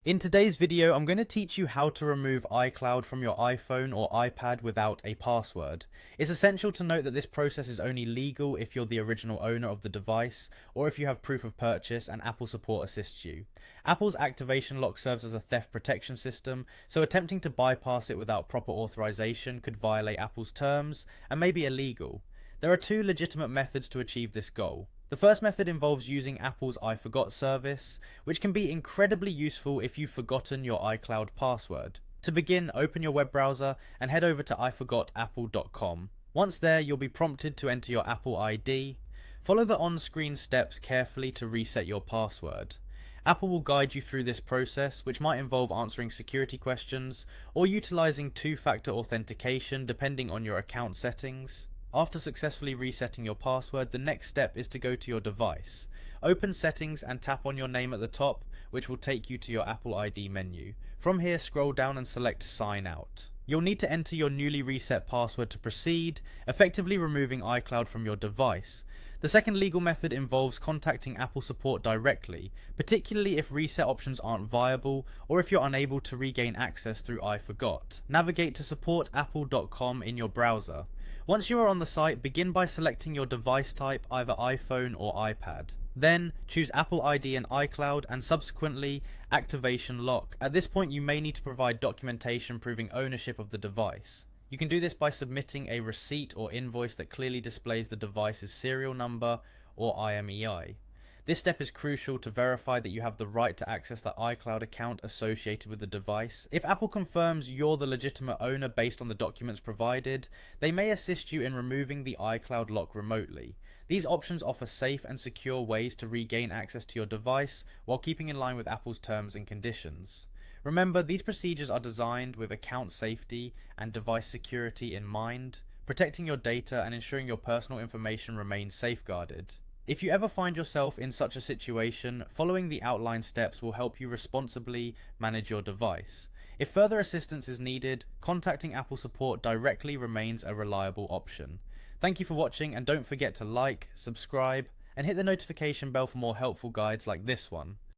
In today's video, I'm going to teach you how to remove iCloud from your iPhone or iPad without a password. It's essential to note that this process is only legal if you're the original owner of the device or if you have proof of purchase and Apple support assists you. Apple's activation lock serves as a theft protection system, so attempting to bypass it without proper authorization could violate Apple's terms and may be illegal. There are two legitimate methods to achieve this goal. The first method involves using Apple's I Forgot service, which can be incredibly useful if you've forgotten your iCloud password. To begin, open your web browser and head over to iforgotapple.com. Once there, you'll be prompted to enter your Apple ID. Follow the on-screen steps carefully to reset your password. Apple will guide you through this process, which might involve answering security questions or utilizing two-factor authentication depending on your account settings. After successfully resetting your password, the next step is to go to your device. Open Settings and tap on your name at the top, which will take you to your Apple ID menu. From here, scroll down and select Sign Out. You'll need to enter your newly reset password to proceed, effectively removing iCloud from your device. The second legal method involves contacting Apple support directly, particularly if reset options aren't viable or if you're unable to regain access through iForgot. Navigate to supportapple.com in your browser. Once you are on the site, begin by selecting your device type, either iPhone or iPad. Then, choose Apple ID and iCloud and subsequently Activation Lock. At this point, you may need to provide documentation proving ownership of the device. You can do this by submitting a receipt or invoice that clearly displays the device's serial number or IMEI. This step is crucial to verify that you have the right to access the iCloud account associated with the device. If Apple confirms you're the legitimate owner based on the documents provided, they may assist you in removing the iCloud lock remotely. These options offer safe and secure ways to regain access to your device while keeping in line with Apple's terms and conditions. Remember, these procedures are designed with account safety and device security in mind, protecting your data and ensuring your personal information remains safeguarded. If you ever find yourself in such a situation, following the outlined steps will help you responsibly manage your device. If further assistance is needed, contacting Apple support directly remains a reliable option. Thank you for watching, and don't forget to like, subscribe, and hit the notification bell for more helpful guides like this one.